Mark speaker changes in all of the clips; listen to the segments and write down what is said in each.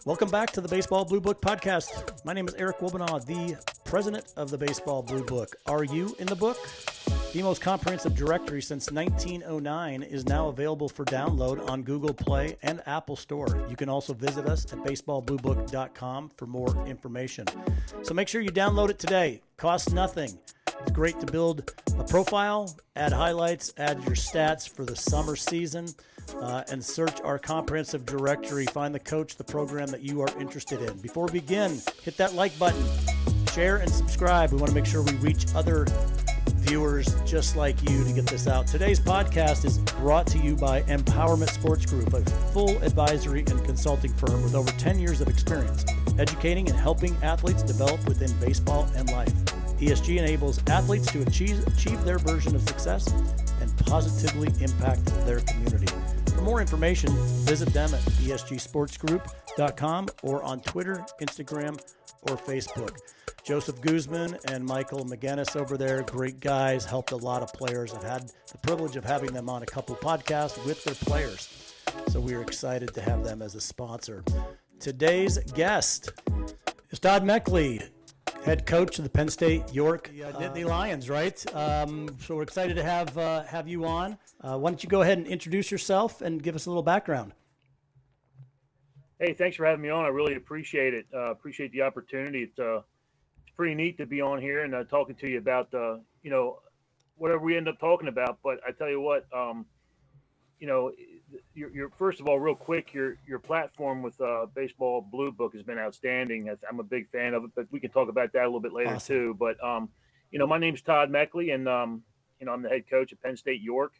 Speaker 1: Welcome back to the Baseball Blue Book podcast. My name is Eric Wobenaw, the president of the Baseball Blue Book. Are you in the book? The most comprehensive directory since 1909 is now available for download on Google Play and Apple Store. You can also visit us at baseballbluebook.com for more information. So make sure you download it today. Costs nothing. It's great to build a profile, add highlights, add your stats for the summer season, and search our comprehensive directory. Find the coach, the program that you are interested in. Before we begin, hit that like button, share and subscribe. We want to make sure we reach other viewers just like you to get this out. Today's podcast is brought to you by Empowerment Sports Group, a full advisory and consulting firm with over 10 years of experience, educating and helping athletes develop within baseball and life. ESG enables athletes to achieve their version of success and positively impact their community. For more information, visit them at esgsportsgroup.com or on Twitter, Instagram, or Facebook. Joseph Guzman and Michael McGinnis over there, great guys, helped a lot of players. I've had the privilege of having them on a couple of podcasts with their players, so we are excited to have them as a sponsor. Today's guest is Todd Meckley, head coach of the Penn State York Nittany Lions, right? So we're excited to have you on. Why don't you go ahead and introduce yourself and give us a little background?
Speaker 2: Hey, thanks for having me on. I really appreciate it. Appreciate the opportunity. It's pretty neat to be on here and talking to you about whatever we end up talking about. But I tell you what, your first of all, real quick, your platform with Baseball Blue Book has been outstanding. I'm a big fan of it, but we can talk about that a little bit later too. But my name's Todd Meckley, and I'm the head coach at Penn State York.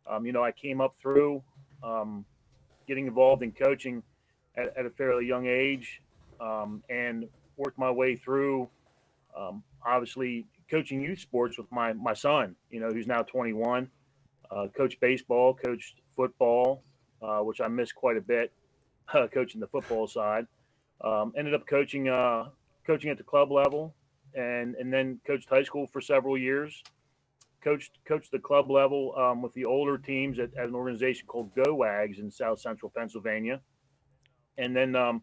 Speaker 2: I came up through getting involved in coaching at a fairly young age, and worked my way through obviously coaching youth sports with my son, who's now 21. Coached baseball, coached football, which I missed quite a bit, coaching the football side. Ended up coaching at the club level, and then coached high school for several years. Coached the club level with the older teams at an organization called Go Wags in South Central Pennsylvania. And then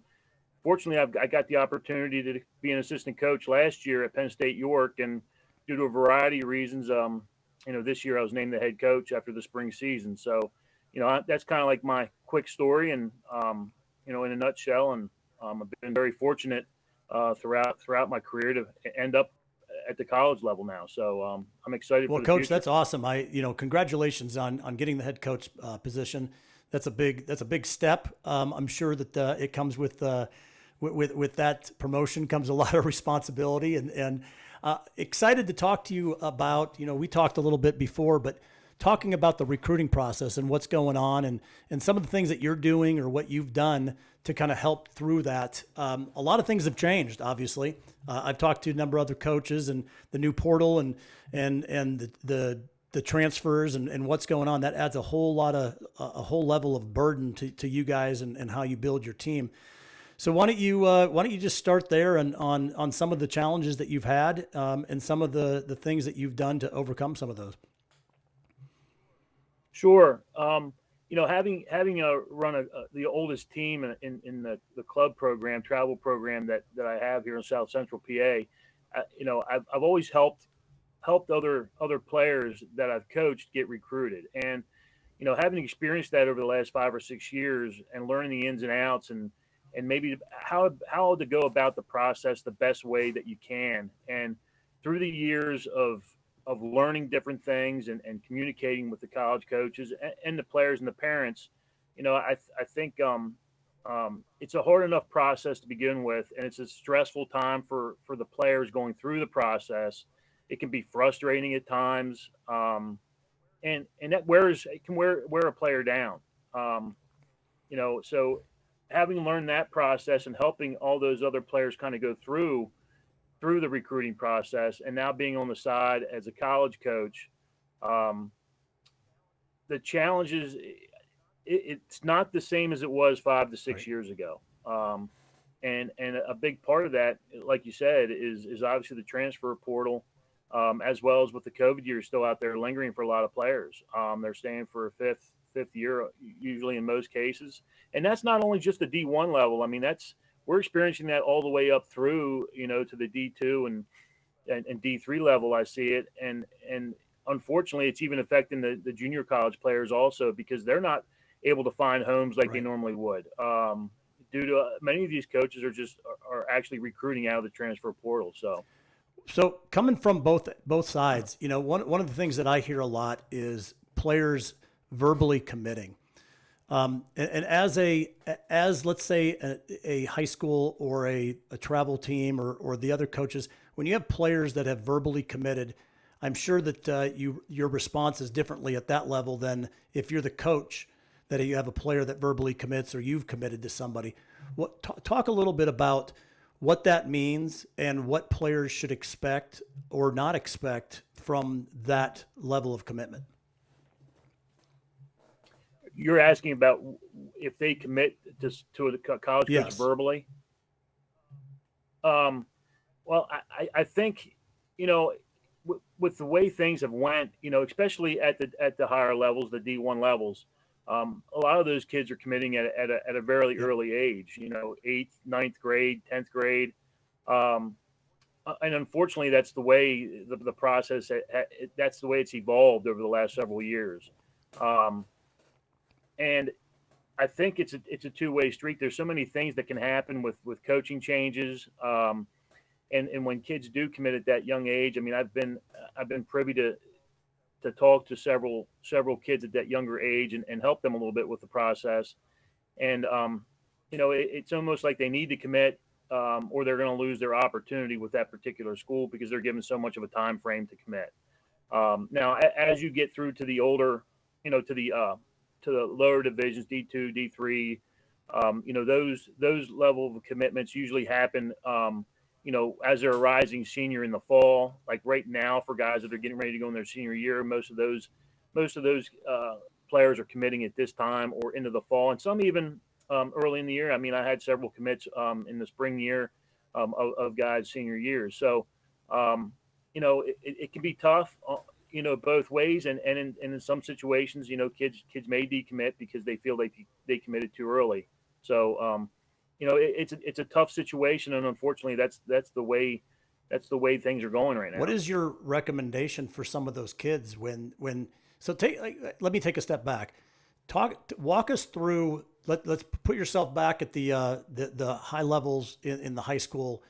Speaker 2: fortunately, I got the opportunity to be an assistant coach last year at Penn State York, and due to a variety of reasons, this year I was named the head coach after the spring season. So, that's kind of like my quick story, and in a nutshell. And I've been very fortunate throughout my career to end up at the college level now. So I'm excited.
Speaker 1: Well,
Speaker 2: for the
Speaker 1: Coach,
Speaker 2: future.
Speaker 1: that's awesome. Congratulations on getting the head coach position. That's a big step. I'm sure that it comes with that promotion comes a lot of responsibility, and excited to talk to you about, we talked a little bit before, but talking about the recruiting process and what's going on and some of the things that you're doing or what you've done to kind of help through that. A lot of things have changed, obviously. I've talked to a number of other coaches and the new portal and the transfers and what's going on. That adds a whole level of burden to you guys and how you build your team. So why don't you just start there and on some of the challenges that you've had and some of the things that you've done to overcome some of those.
Speaker 2: Sure. Having run the oldest team in the club program, travel program that I have here in South Central PA, I've always helped other players that I've coached get recruited. And, having experienced that over the last 5 or 6 years and learning the ins and outs and maybe how to go about the process the best way that you can. And through the years of learning different things and communicating with the college coaches and the players and the parents, I think it's a hard enough process to begin with, and it's a stressful time for the players going through the process. It can be frustrating at times, and that can wear a player down. So having learned that process and helping all those other players kind of go through the recruiting process, and now being on the side as a college coach, the challenges, it's not the same as it was 5 to 6 years ago. And a big part of that, like you said, is obviously the transfer portal. as well as with the COVID year still out there lingering for a lot of players. They're staying for a fifth year, usually in most cases. And that's not only just the D1 level. I mean, we're experiencing that all the way up through, to the D2 and D3 level. I see it. And unfortunately, it's even affecting the junior college players also, because they're not able to find homes like they normally would. Due to many of these coaches are actually recruiting out of the transfer portal.
Speaker 1: So coming from both sides, one of the things that I hear a lot is players verbally committing. And as let's say a high school or a travel team or the other coaches, when you have players that have verbally committed, I'm sure that your response is differently at that level than if you're the coach, that you have a player that verbally commits or you've committed to somebody. Talk a little bit about what that means and what players should expect or not expect from that level of commitment.
Speaker 2: You're asking about if they commit to a college coach verbally? Well, I think, with the way things have went, especially at the higher levels, the D1 levels, a lot of those kids are committing at a very early age, 8th, 9th grade, 10th grade. And unfortunately, that's the way the process, that's the way it's evolved over the last several years. And I think it's a two-way street. There's so many things that can happen with coaching changes. And when kids do commit at that young age, I mean, I've been privy to talk to several kids at that younger age and help them a little bit with the process. And, it's almost like they need to commit or they're going to lose their opportunity with that particular school because they're given so much of a time frame to commit. Now, as you get through to the older, to the lower divisions, D2, D3, those level of commitments usually happen, as they're a rising senior in the fall. Like right now, for guys that are getting ready to go in their senior year, most of those players are committing at this time or into the fall, and some even early in the year. I mean, I had several commits in the spring year of guys' senior years. So, it can be tough, both ways. And in some situations, kids may decommit because they feel they committed too early. So, it's a tough situation, and unfortunately, that's the way things are going right now.
Speaker 1: What is your recommendation for some of those kids let me take a step back. Walk us through. Let's put yourself back at the high levels in the high school,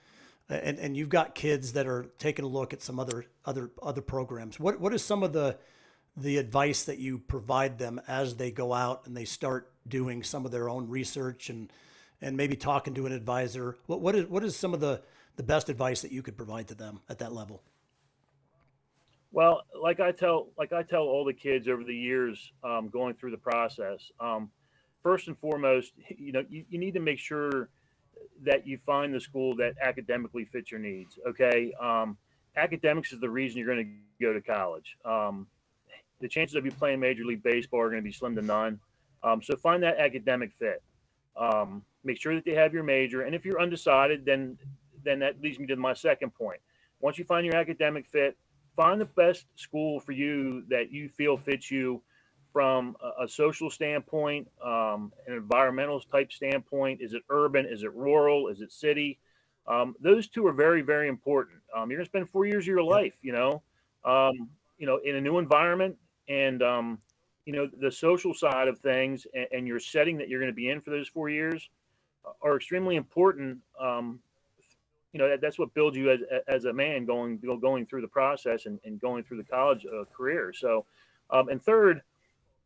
Speaker 1: and you've got kids that are taking a look at some other programs. What is some of the advice that you provide them as they go out and they start doing some of their own research and maybe talking to an advisor? What is some of the best advice that you could provide to them at that level?
Speaker 2: Well, like I tell all the kids over the years going through the process, first and foremost, you need to make sure that you find the school that academically fits your needs. Okay. Academics is the reason you're going to go to college. The chances of you playing Major League Baseball are going to be slim to none. So find that academic fit. Make sure that they have your major. And if you're undecided, then that leads me to my second point. Once you find your academic fit, find the best school for you that you feel fits you from a social standpoint, an environmental type standpoint. Is it urban? Is it rural? Is it city? Those two are very, very important. You're going to spend 4 years of your life, in a new environment, and the social side of things and your setting that you're going to be in for those 4 years are extremely important. That's what builds you as a man going through the process and going through the college career. So, and third,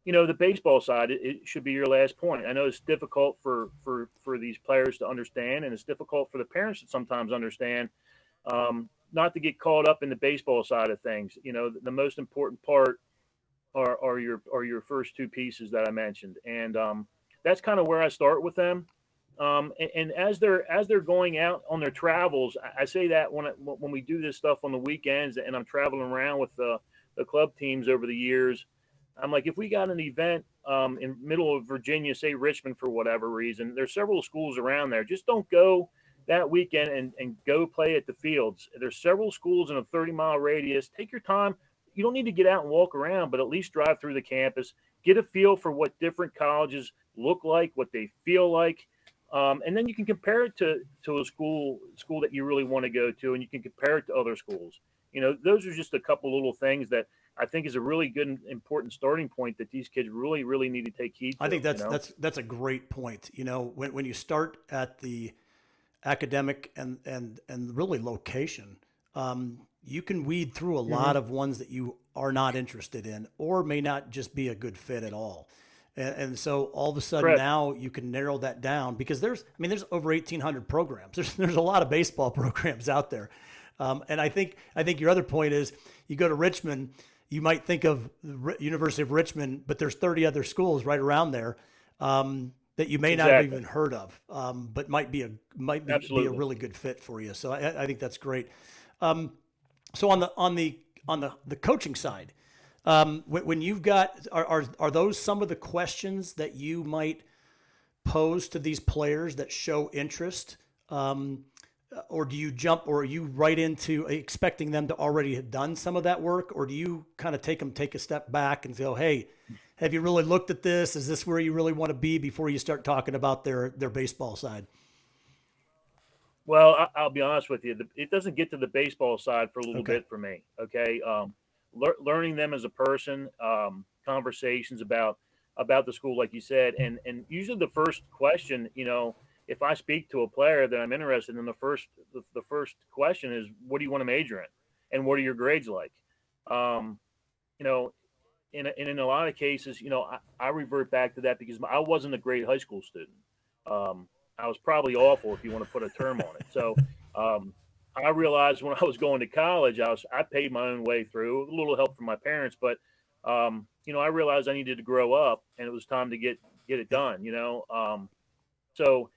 Speaker 2: the baseball side, it should be your last point. I know it's difficult for these players to understand, and it's difficult for the parents to sometimes understand, not to get caught up in the baseball side of things. The most important part are your first two pieces that I mentioned. And that's kind of where I start with them. And as they're going out on their travels, I say that when we do this stuff on the weekends and I'm traveling around with the club teams over the years, I'm like, if we got an event in middle of Virginia, say Richmond, for whatever reason, there's several schools around there. Just don't go that weekend and go play at the fields. There's several schools in a 30-mile radius. Take your time. You don't need to get out and walk around, but at least drive through the campus, get a feel for what different colleges look like, what they feel like. And then you can compare it to a school that you really want to go to, and you can compare it to other schools. Those are just a couple little things that I think is a really good and important starting point that these kids really, really need to take heed to.
Speaker 1: I think that's a great point. When you start at the academic and really location, you can weed through a lot of ones that you are not interested in or may not just be a good fit at all. And so all of a sudden now you can narrow that down because there's over 1,800 programs. There's a lot of baseball programs out there. And I think your other point is you go to Richmond, you might think of the University of Richmond, but there's 30 other schools right around there that you may not have even heard of, but might be a really good fit for you. So I think that's great. So on the coaching side, when you've got are those some of the questions that you might pose to these players that show interest? Or do you jump, or are you right into expecting them to already have done some of that work? Or do you kind of take a step back and say, oh, hey, have you really looked at this? Is this where you really want to be before you start talking about their baseball side?
Speaker 2: Well, I'll be honest with you. It doesn't get to the baseball side for a little bit for me. Okay. Learning them as a person, conversations about the school, like you said, and usually the first question, if I speak to a player that I'm interested in, the first question is, what do you want to major in, and what are your grades like? In a lot of cases, I revert back to that because I wasn't a great high school student. I was probably awful, if you want to put a term on it. So I realized when I was going to college, I paid my own way through, a little help from my parents, but I realized I needed to grow up, and it was time to get it done. So.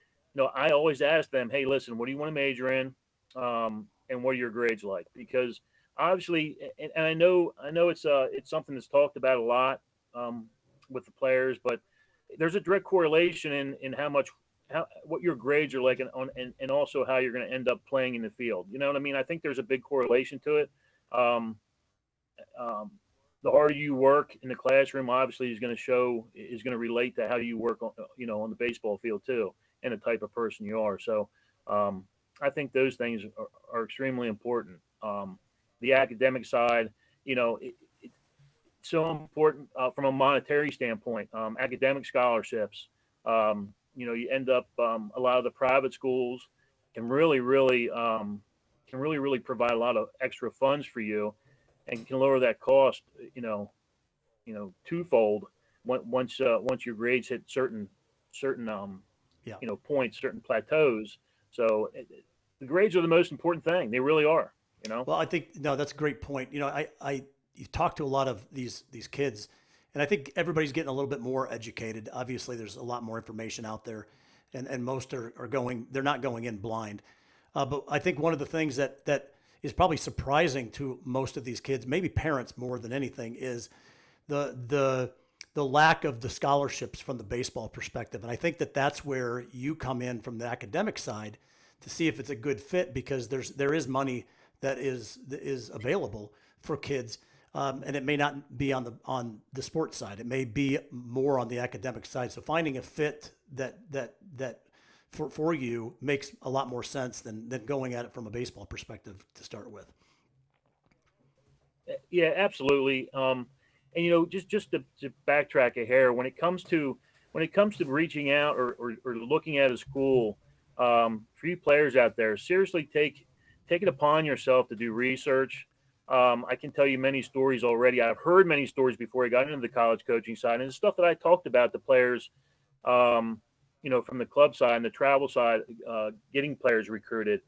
Speaker 2: I always ask them, hey, listen, what do you want to major in? And what are your grades like? Because obviously, and I know it's something that's talked about a lot with the players, but there's a direct correlation in what your grades are like and also how you're going to end up playing in the field. You know what I mean? I think there's a big correlation to it. The harder you work in the classroom, obviously, is going to relate to how you work on the baseball field too, and the type of person you are. So I think those things are extremely important. The academic side, it's so important from a monetary standpoint. Academic scholarships, you end up a lot of the private schools can really provide a lot of extra funds for you, and can lower that cost, twofold once your grades hit certain points, certain plateaus. So the grades are the most important thing. They really are,
Speaker 1: Well, I think, no, that's a great point. You've talked to a lot of these kids, and I think everybody's getting a little bit more educated. Obviously there's a lot more information out there, and most they're not going in blind. But I think one of the things that is probably surprising to most of these kids, maybe parents more than anything, is the lack of the scholarships from the baseball perspective. And I think that's where you come in from the academic side to see if it's a good fit, because there is money that is available for kids. And it may not be on the sports side. It may be more on the academic side. So finding a fit that for you makes a lot more sense than going at it from a baseball perspective to start with.
Speaker 2: Yeah, absolutely. And just to backtrack a hair, when it comes to reaching out or looking at a school, for you players out there, seriously take it upon yourself to do research. I can tell you many stories already. I've heard many stories before I got into the college coaching side, and the stuff that I talked about to players, from the club side and the travel side, getting players recruited.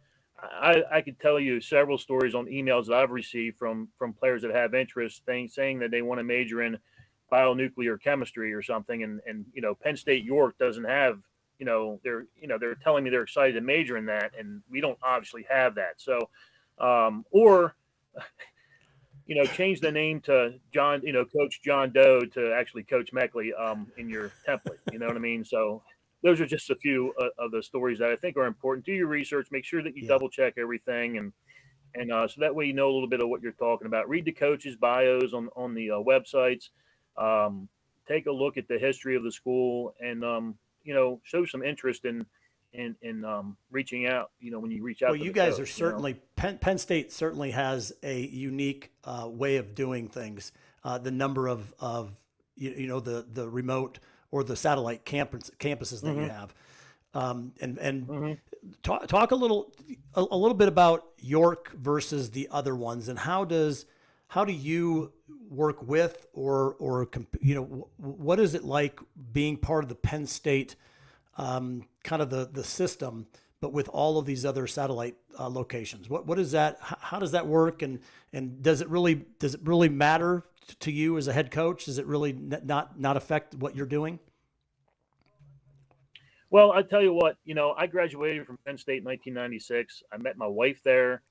Speaker 2: I could tell you several stories on emails that I've received from players that have interest, saying that they want to major in bionuclear chemistry or something, and Penn State York doesn't have, they're telling me they're excited to major in that, and we don't obviously have that. So, or change the name to Coach John Doe to actually Coach Meckley in your template. You know what I mean? So those are just a few of the stories that I think are important. Do your research, make sure that you double check everything, and so that way you know a little bit of what you're talking about. Read the coaches' bios on the websites. Take a look at the history of the school, and show some interest in reaching out. When you reach out.
Speaker 1: Well,
Speaker 2: to
Speaker 1: you
Speaker 2: the
Speaker 1: guys
Speaker 2: coach,
Speaker 1: are certainly Penn State certainly has a unique way of doing things. The number of the remote or the satellite campuses that you have, and talk a little bit about York versus the other ones, and how do you work with or what is it like being part of the Penn State kind of the system, but with all of these other satellite locations? What is that? How does that work? And does it really matter to you as a head coach? Does it really not affect what you're doing?
Speaker 2: Well, I tell you what, I graduated from Penn State in 1996. I met my wife there,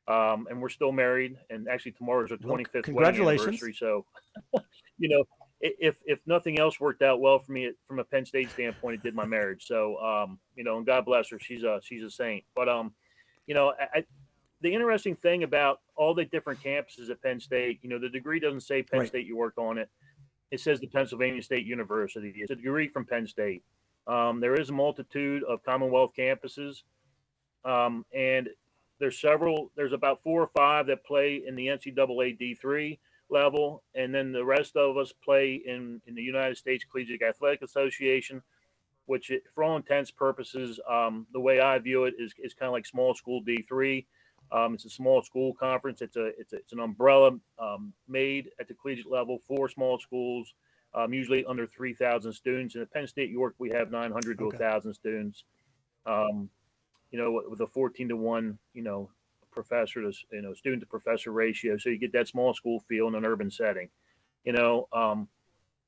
Speaker 2: and we're still married. And actually, tomorrow's our 25th wedding anniversary. So, if nothing else worked out well for me from a Penn State standpoint, it did my marriage. So, and God bless her, she's a saint. But the interesting thing about all the different campuses at Penn State, the degree doesn't say Penn State you work on it. It says the Pennsylvania State University. It's a degree from Penn State. There is a multitude of Commonwealth campuses, and there's about 4 or 5 that play in the NCAA D3 level, and then the rest of us play in the United States Collegiate Athletic Association, which for all intents and purposes, the way I view it is kind of like small school D3. It's a small school conference. It's an umbrella made at the collegiate level for small schools. Usually under 3,000 students. And at Penn State York, we have 900 to 1,000 students. With a 14-to-1, professor to student to professor ratio, so you get that small school feel in an urban setting. And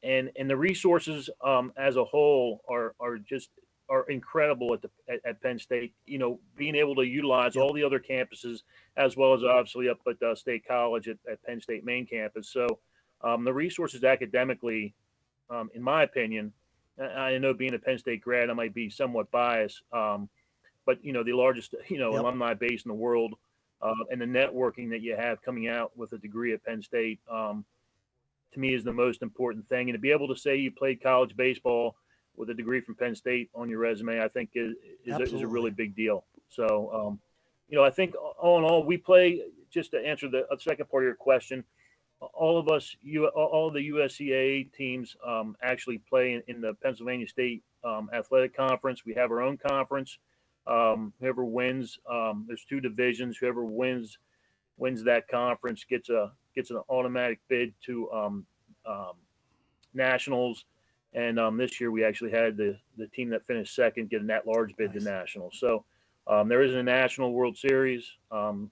Speaker 2: the resources as a whole are incredible at Penn State. Being able to utilize all the other campuses, as well as obviously up at State College at Penn State main campus. So the resources academically, in my opinion, I know being a Penn State grad, I might be somewhat biased, but the largest alumni base in the world, and the networking that you have coming out with a degree at Penn State, to me is the most important thing. And to be able to say you played college baseball with a degree from Penn State on your resume, I think is a really big deal. So, I think all in all, we play, just to answer the second part of your question, all of us, all the USCAA teams actually play in the Pennsylvania State Athletic Conference. We have our own conference. Whoever wins, there's 2 divisions. Whoever wins that conference gets an automatic bid to nationals. And this year we actually had the team that finished second get an at-large bid to nationals. So there is a National World Series, in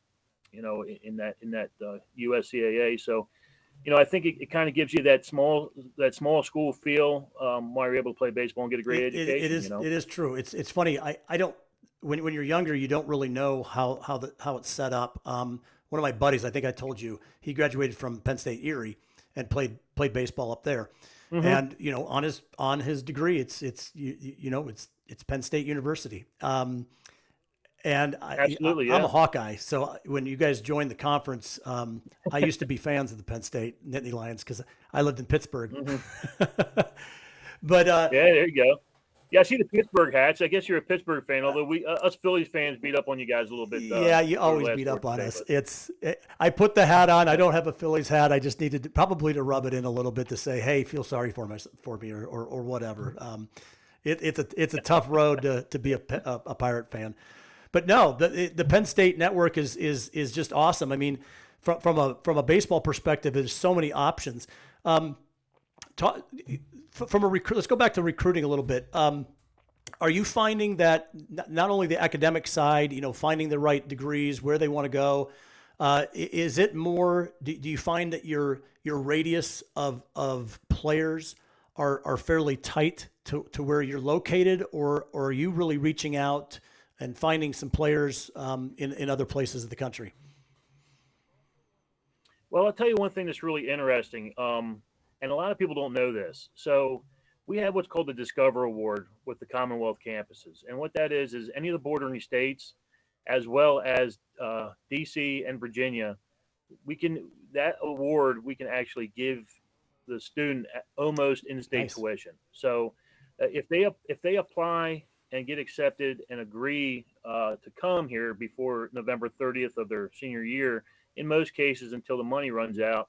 Speaker 2: that USCAA. So, I think it kind of gives you that small school feel while you're able to play baseball and get a great education.
Speaker 1: It is true. It's funny. I don't when you're younger, you don't really know how it's set up. One of my buddies, I think I told you, he graduated from Penn State Erie and played baseball up there. Mm-hmm. And on his degree, it's Penn State University. And
Speaker 2: Absolutely,
Speaker 1: I'm a Hawkeye, so when you guys joined the conference, I used to be fans of the Penn State Nittany Lions because I lived in Pittsburgh. Mm-hmm. But
Speaker 2: yeah, there you go. Yeah, I see the Pittsburgh hats. I guess you're a Pittsburgh fan, although us Phillies fans beat up on you guys a little bit.
Speaker 1: Yeah, you always beat up on us. I put the hat on. I don't have a Phillies hat. I just needed probably to rub it in a little bit to say, hey, feel sorry for me or whatever. It's a tough road to be a Pirate fan. But no, the Penn State network is just awesome. I mean, from a baseball perspective, there's so many options. Let's go back to recruiting a little bit. Are you finding that not only the academic side, finding the right degrees, where they want to go, is it more? Do you find that your radius of players are fairly tight to where you're located, or are you really reaching out and finding some players in other places of the country?
Speaker 2: Well, I'll tell you one thing that's really interesting, and a lot of people don't know this. So we have what's called the Discover Award with the Commonwealth campuses. And what that is any of the bordering states, as well as DC and Virginia, that award we can actually give the student almost in-state
Speaker 1: Nice.
Speaker 2: tuition. So if they apply and get accepted and agree to come here before November 30th of their senior year, in most cases until the money runs out,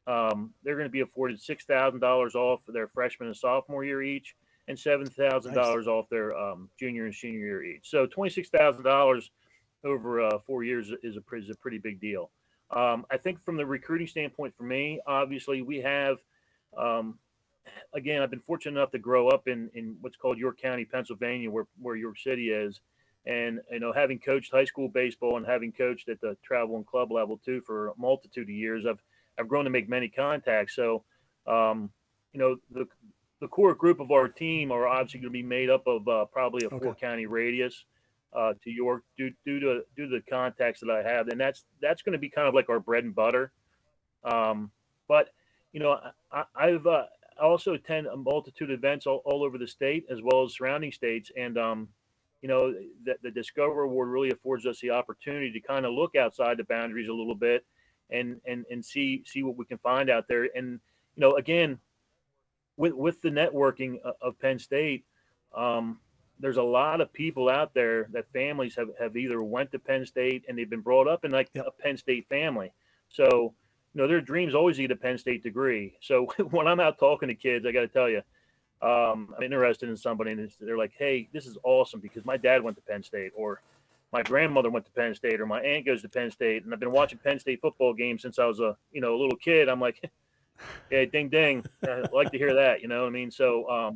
Speaker 2: they're going to be afforded $6,000 off for their freshman and sophomore year each, and $7,000 off their junior and senior year each. So $26,000 over 4 years is a pretty big deal. I think from the recruiting standpoint for me, obviously we have, again, I've been fortunate enough to grow up in what's called York County, Pennsylvania, where York City is. And, having coached high school baseball and having coached at the travel and club level too for a multitude of years, I've grown to make many contacts. So, the core group of our team are obviously going to be made up of probably a 4-county radius to York due to the contacts that I have, and that's going to be kind of like our bread and butter. But I've also attend a multitude of events all over the state as well as surrounding states, and the Discover Award really affords us the opportunity to kind of look outside the boundaries a little bit and see what we can find out there. And again, with the networking of Penn State, there's a lot of people out there that families have either went to Penn State and they've been brought up in a Penn State family. So, their dreams always get a Penn State degree. So when I'm out talking to kids, I got to tell you, I'm interested in somebody and they're like, hey, this is awesome because my dad went to Penn State, or my grandmother went to Penn State, or my aunt goes to Penn State. And I've been watching Penn State football games since I was a little kid. I'm like, hey, ding, ding. I'd like to hear that. You know what I mean? So,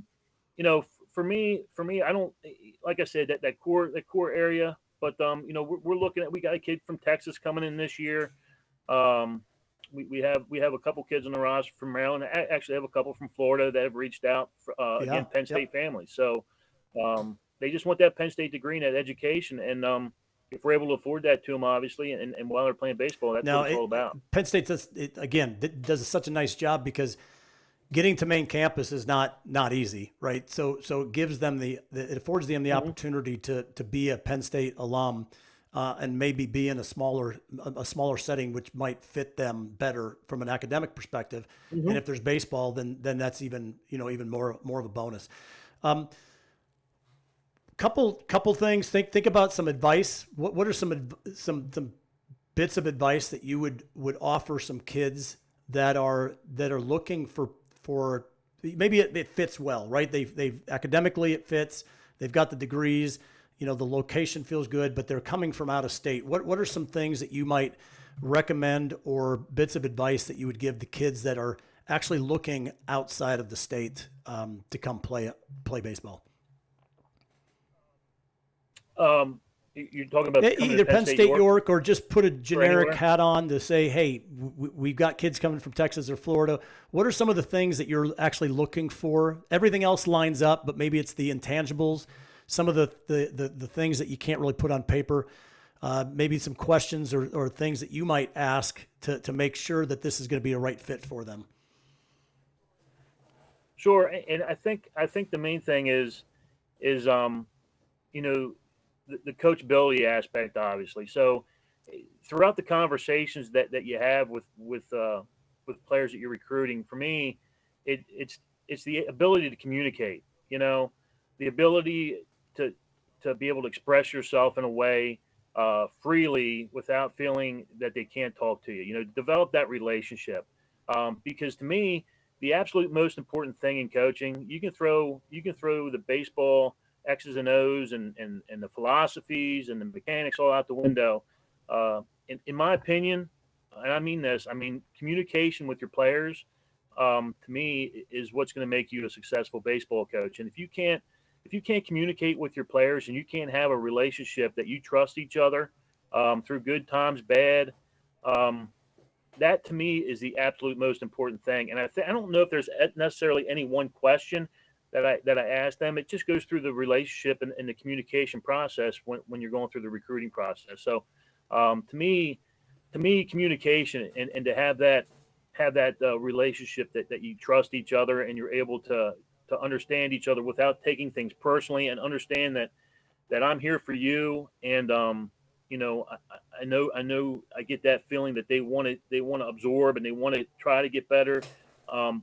Speaker 2: for me, I don't, like I said, that core area, but, we're looking at, we got a kid from Texas coming in this year. We have a couple kids on the roster from Maryland. I actually have a couple from Florida that have reached out for, again, Penn State families. So they just want that Penn State degree and that education. And if we're able to afford that to them, obviously, and while they're playing baseball, that's what it's all about.
Speaker 1: Penn State does such a nice job because getting to main campus is not easy, right? So it gives them it affords them the opportunity to be a Penn State alum. And maybe be in a smaller setting, which might fit them better from an academic perspective. And if there's baseball, then that's even more of a bonus. Couple things. Think about some advice. What are some bits of advice that you would offer some kids that are looking for maybe it fits well, right? They've academically it fits. They've got the degrees. The location feels good, but they're coming from out of state. What are some things that you might recommend or bits of advice that you would give the kids that are actually looking outside of the state to come play baseball?
Speaker 2: You're talking about
Speaker 1: either Penn State, York, or just put a generic hat on to say, hey, we've got kids coming from Texas or Florida. What are some of the things that you're actually looking for? Everything else lines up, but maybe it's the intangibles. Some of the things that you can't really put on paper, maybe some questions or things that you might ask to make sure that this is going to be a right fit for them.
Speaker 2: Sure, and I think the main thing is the coachability aspect, obviously. So throughout the conversations that you have with players that you're recruiting, for me, it's the ability to communicate. The ability to be able to express yourself in a way freely without feeling that they can't talk to you. Develop that relationship. Because to me, the absolute most important thing in coaching, you can throw the baseball X's and O's and the philosophies and the mechanics all out the window. In my opinion, and I mean this, communication with your players, to me, is what's going to make you a successful baseball coach. And if you can't communicate with your players and you can't have a relationship that you trust each other through good times, bad, that to me is the absolute most important thing. And I don't know if there's necessarily any one question that I ask them. It just goes through the relationship and the communication process when you're going through the recruiting process. So to me, communication and to have that relationship that you trust each other and you're able to to understand each other without taking things personally, and understand that I'm here for you. And I know I get that feeling that they want to absorb and they want to try to get better,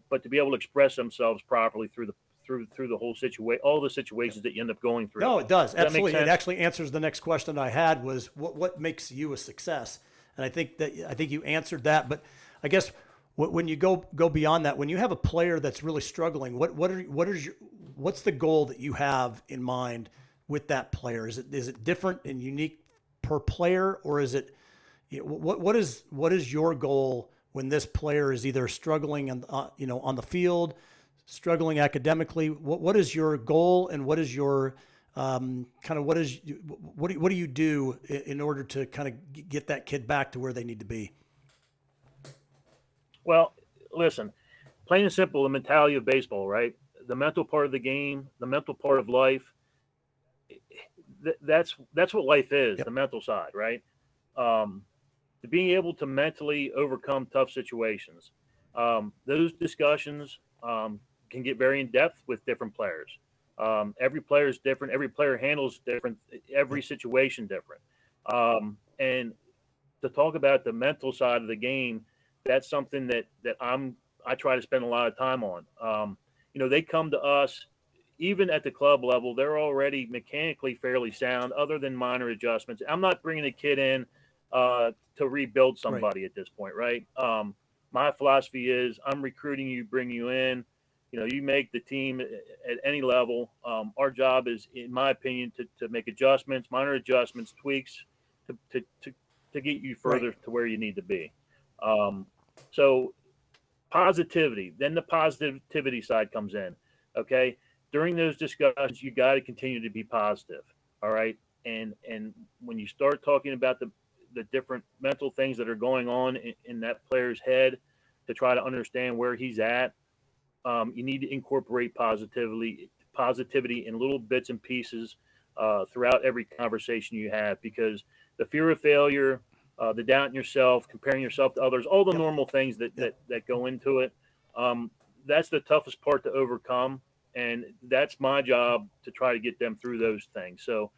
Speaker 2: but to be able to express themselves properly through the whole situation, all the situations that you end up going through.
Speaker 1: No, it does.
Speaker 2: Does
Speaker 1: Absolutely. It actually answers the next question I had, was what makes you a success? And I think you answered that. But I guess when you go beyond that, when you have a player that's really struggling, what's the goal that you have in mind with that player? Is it different and unique per player, or is it, what is your goal when this player is either struggling on the field, struggling academically? What is your goal, and what is your what do you do in order to kind of get that kid back to where they need to be?
Speaker 2: Well, listen, plain and simple, the mentality of baseball, right? The mental part of the game, the mental part of life. That's what life is.
Speaker 1: Yep.
Speaker 2: The mental side, right? To being able to mentally overcome tough situations. Those discussions can get very in depth with different players. Every player is different. Every player handles different. Every situation different. And to talk about the mental side of the game, that's something that I try to spend a lot of time on. They come to us, even at the club level, they're already mechanically fairly sound, other than minor adjustments. I'm not bringing a kid in to rebuild somebody
Speaker 1: Right.
Speaker 2: at this point, right? My philosophy is I'm recruiting you, bring you in. You make the team at any level. Our job is, in my opinion, to make adjustments, minor adjustments, tweaks to get you further
Speaker 1: Right.
Speaker 2: to where you need to be. So positivity, then the positivity side comes in. Okay. During those discussions, you got to continue to be positive. All right. And when you start talking about the different mental things that are going on in that player's head, to try to understand where he's at, you need to incorporate positivity in little bits and pieces throughout every conversation you have, because the fear of failure, the doubt in yourself, comparing yourself to others, all the
Speaker 1: Yep.
Speaker 2: normal things that go into it, that's the toughest part to overcome. And that's my job, to try to get them through those things. So,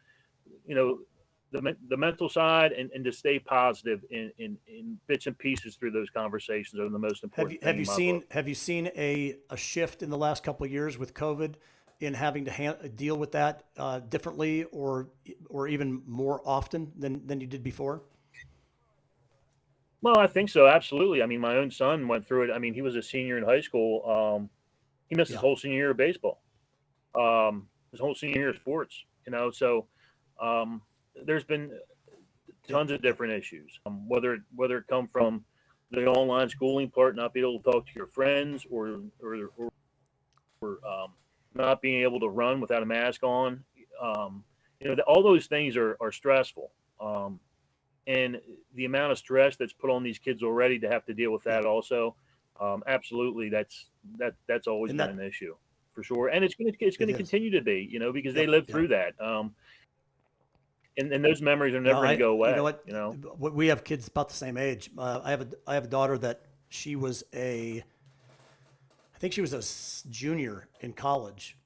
Speaker 2: the mental side, and to stay positive in bits and pieces through those conversations are the most important thing in my book.
Speaker 1: Have you seen a shift in the last couple of years with COVID in having to deal with that differently, or even more often than you did before?
Speaker 2: Well, I think so. Absolutely. I mean, my own son went through it. I mean, he was a senior in high school. He missed his
Speaker 1: Yeah.
Speaker 2: whole senior year of baseball, his whole senior year of sports. So there's been
Speaker 1: Yep.
Speaker 2: tons of different issues. Whether it come from the online schooling part, not being able to talk to your friends, or not being able to run without a mask on. All those things are stressful. And the amount of stress that's put on these kids already, to have to deal with
Speaker 1: Yeah.
Speaker 2: that also, absolutely, that's always
Speaker 1: And
Speaker 2: been
Speaker 1: that
Speaker 2: an issue for sure, and it's going
Speaker 1: it
Speaker 2: to
Speaker 1: is.
Speaker 2: continue to be, because they
Speaker 1: Yep.
Speaker 2: lived
Speaker 1: Yep.
Speaker 2: through that, and those memories are
Speaker 1: No,
Speaker 2: never going to go
Speaker 1: you know
Speaker 2: away.
Speaker 1: what? We have kids about the same age. I have a daughter that I think she was a junior in college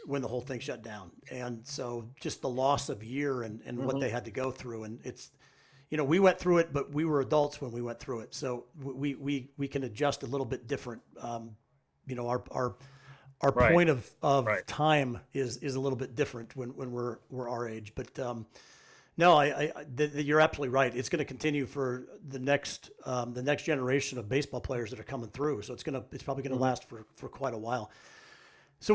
Speaker 1: when the whole thing shut down, and so just the loss of year and what
Speaker 2: Hmm.
Speaker 1: they had to go through, and it's, we went through it, but we were adults when we went through it, so we can adjust a little bit different. Our
Speaker 2: Right,
Speaker 1: point of
Speaker 2: right.
Speaker 1: time is a little bit different when we're our age, but no, you're absolutely right. It's going to continue for the next generation of baseball players that are coming through. So it's probably going to
Speaker 2: Hmm.
Speaker 1: last for quite a while. So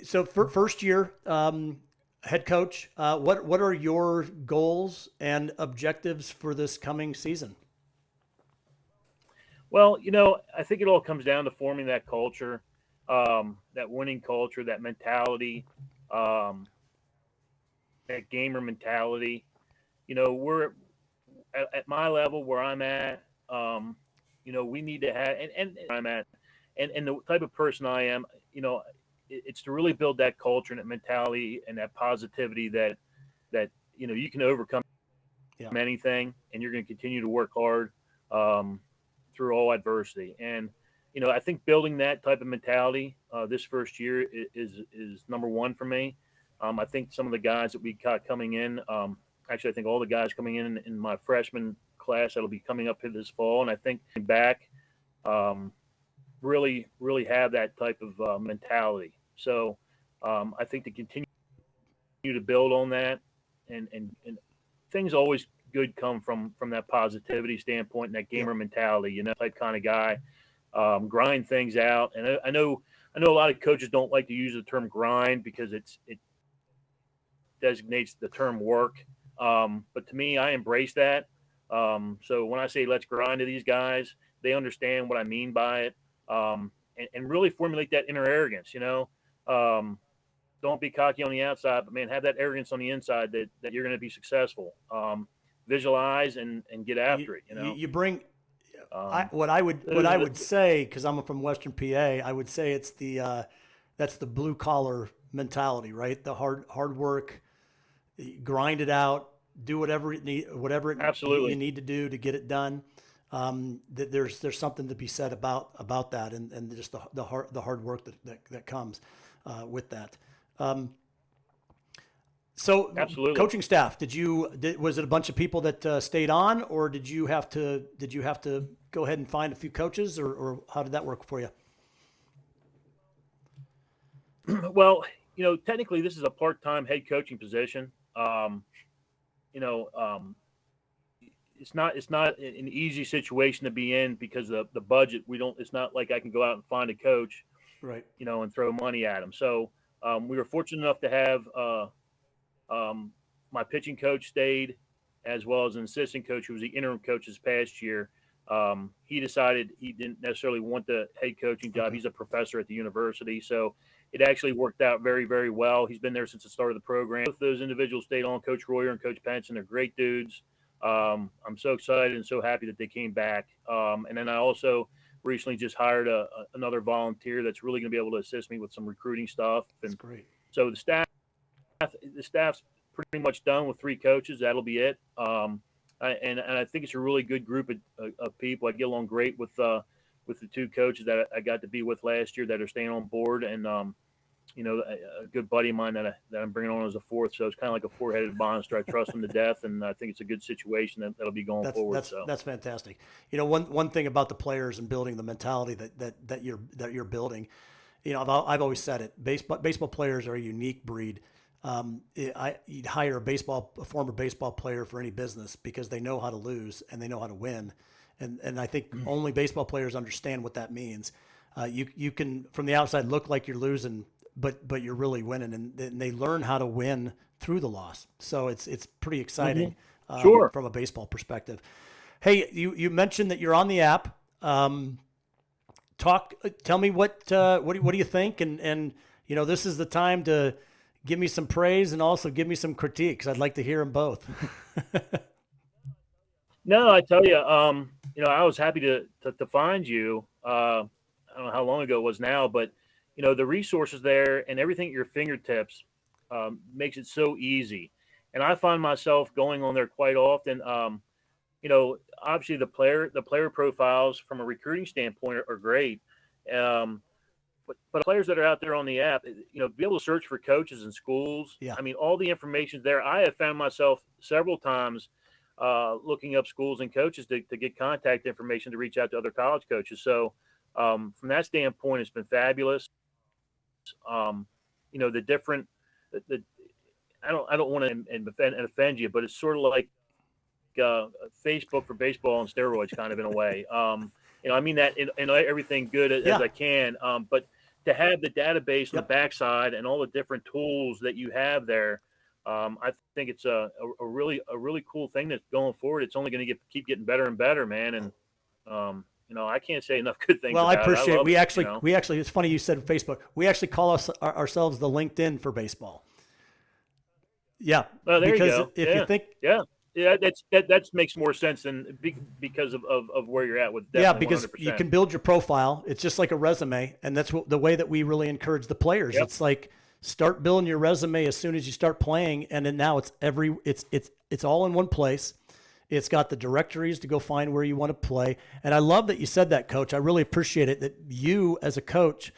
Speaker 1: so for first year head coach, what are your goals and objectives for this coming season?
Speaker 2: Well, I think it all comes down to forming that culture, that winning culture, that mentality, um, that gamer mentality. We're at my level where I'm at. We need to have, and I'm at, and the type of person I am. It's to really build that culture and that mentality and that positivity that you can overcome
Speaker 1: Yeah.
Speaker 2: anything, and you're going to continue to work hard um, through all adversity. And I think building that type of mentality this first year is number one for me. I think some of the guys that we got coming in, actually, I think all the guys coming in my freshman class that'll be coming up here this fall, and I think back really, really have that type of mentality. So I think to continue to build on that, and things always good come from that positivity standpoint and that gamer mentality, type kind of guy. Grind things out, and I know a lot of coaches don't like to use the term grind because it designates the term work. But to me, I embrace that. So when I say let's grind to these guys, they understand what I mean by it, and really formulate that inner arrogance. Don't be cocky on the outside, but man, have that arrogance on the inside that you're going to be successful. Visualize and get after it.
Speaker 1: You bring. What I would say, because I'm from Western PA, I would say it's that's the blue collar mentality, right? The hard work, grind it out, do whatever
Speaker 2: Absolutely.
Speaker 1: you need to do to get it done. There's something to be said about that, and just the hard work that comes with that. So
Speaker 2: absolutely.
Speaker 1: Coaching staff, was it a bunch of people that stayed on, or did you have to go ahead and find a few coaches, or how did that work for you?
Speaker 2: Well, technically this is a part-time head coaching position. It's not an easy situation to be in because of the budget. It's not like I can go out and find a coach,
Speaker 1: right?
Speaker 2: And throw money at them. So we were fortunate enough to have my pitching coach stayed, as well as an assistant coach who was the interim coach this past year. He decided he didn't necessarily want the head coaching job. He's a professor at the university, so it actually worked out very, very well. He's been there since the start of the program. Both those individuals stayed on. Coach Royer and Coach Penson, they're great dudes. I'm so excited and so happy that they came back. And then I also recently just hired another volunteer that's really going to be able to assist me with some recruiting stuff. And
Speaker 1: that's great.
Speaker 2: So the staff's pretty much done with 3 coaches. That'll be it. And I think it's a really good group of people. I get along great with the 2 coaches that I got to be with last year that are staying on board, and a good buddy of mine that I'm bringing on as a 4th. So it's kind of like a 4-headed monster. I trust him to death, and I think it's a good situation that'll be going forward.
Speaker 1: That's fantastic. One thing about the players and building the mentality that you're building. I've always said it. Baseball players are a unique breed. You'd hire a former baseball player for any business because they know how to lose and they know how to win. And I think only baseball players understand what that means. You can, from the outside, look like you're losing, but you're really winning, and they learn how to win through the loss. So it's pretty exciting.
Speaker 2: Sure.
Speaker 1: From a baseball perspective. Hey, you mentioned that you're on the app. Tell me what do you think? And this is the time to give me some praise and also give me some critique, because I'd like to hear them both.
Speaker 2: No, I tell you, I was happy to find you. I don't know how long ago it was now, but the resources there and everything at your fingertips makes it so easy. And I find myself going on there quite often. Obviously the player profiles from a recruiting standpoint are great. But players that are out there on the app, be able to search for coaches and schools.
Speaker 1: Yeah.
Speaker 2: I mean, all the information's there. I have found myself several times looking up schools and coaches to get contact information to reach out to other college coaches. So from that standpoint, it's been fabulous. The different, I don't want to offend you, but it's sort of like Facebook for baseball on steroids, kind of in a way. I mean that in everything good as I can. But to have the database on the backside and all the different tools that you have there, I think it's a really cool thing that's going forward. It's only going to keep getting better and better, man. And I can't say enough good things.
Speaker 1: Well,
Speaker 2: about
Speaker 1: I appreciate
Speaker 2: it.
Speaker 1: We actually, it's funny you said Facebook. We actually call ourselves the LinkedIn for baseball. Yeah.
Speaker 2: Well, there
Speaker 1: because
Speaker 2: you go.
Speaker 1: If you think,
Speaker 2: that makes more sense than because of where you're at with.
Speaker 1: Because
Speaker 2: 100%.
Speaker 1: you can build your profile. It's just like a resume, and that's the way that we really encourage the players.
Speaker 2: Yep.
Speaker 1: It's like start building your resume as soon as you start playing, and then now it's all in one place. It's got the directories to go find where you want to play. And I love that you said that, Coach. I really appreciate it, that you as a coach,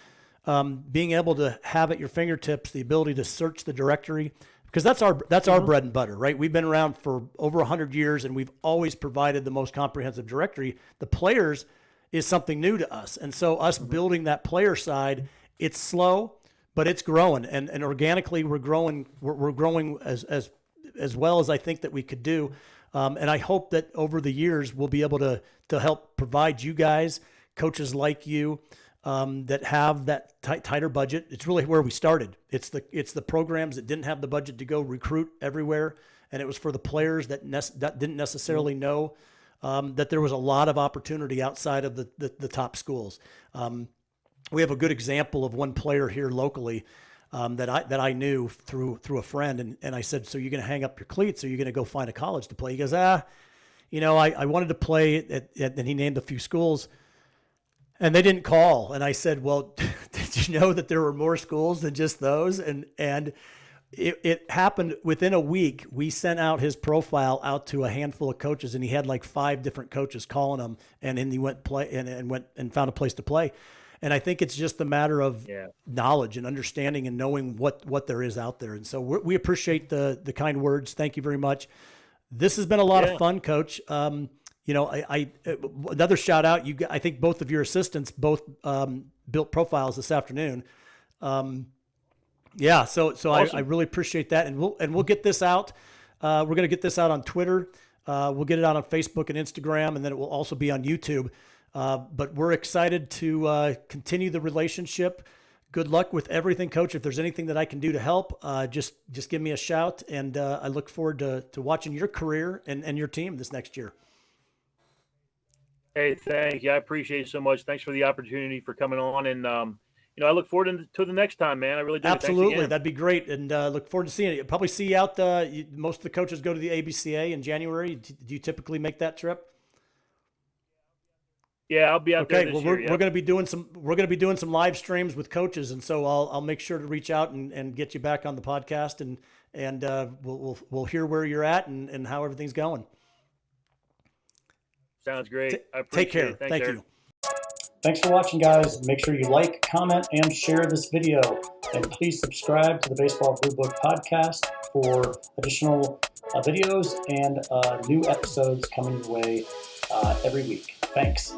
Speaker 1: being able to have at your fingertips the ability to search the directory, because that's our bread and butter, right? We've been around for over 100 years, and we've always provided the most comprehensive directory. The players is something new to us. And so us building that player side, it's slow, but it's growing, and organically we're growing as well as I think that we could do. And I hope that over the years we'll be able to help provide you guys, coaches like you, that have that tighter budget. It's really where we started. It's the programs that didn't have the budget to go recruit everywhere, and it was for the players that didn't necessarily know that there was a lot of opportunity outside of the top schools. We have a good example of one player here locally that I knew through a friend, and I said, "So you're going to hang up your cleats, or you're going to go find a college to play?" He goes, I wanted to play and he named a few schools, and they didn't call. And I said, "Well, did you know that there were more schools than just those?" And it happened within a week. We sent out his profile out to a handful of coaches, and he had like 5 different coaches calling him, and then he went and found a place to play. And I think it's just a matter of knowledge and understanding and knowing what there is out there. And so we appreciate the kind words. Thank you very much. This has been a lot of fun, Coach. I another shout out. I think both of your assistants both built profiles this afternoon. So awesome. I really appreciate that. And we'll get this out. We're going to get this out on Twitter. We'll get it out on Facebook and Instagram, and then it will also be on YouTube. But we're excited to continue the relationship. Good luck with everything, Coach. If there's anything that I can do to help, just give me a shout. And I look forward to watching your career and your team this next year.
Speaker 2: Hey, thank you. I appreciate it so much. Thanks for the opportunity for coming on. And, I look forward to the next time, man. I really do.
Speaker 1: Absolutely. That'd be great. And look forward to seeing it. You'll probably see you out. Most of the coaches go to the ABCA in January. Do you typically make that trip?
Speaker 2: Yeah, I'll be out there.
Speaker 1: Okay, well, we're going to be doing some live streams with coaches, and so I'll make sure to reach out and get you back on the podcast, and we'll hear where you're at and how everything's going.
Speaker 2: Sounds great. I appreciate
Speaker 1: Take care.
Speaker 2: it. Thanks,
Speaker 1: Thank
Speaker 2: Eric.
Speaker 1: you. Thanks for watching, guys. Make sure you like, comment, and share this video, and please subscribe to the Baseball Blue Book podcast for additional videos and new episodes coming your way every week. Thanks.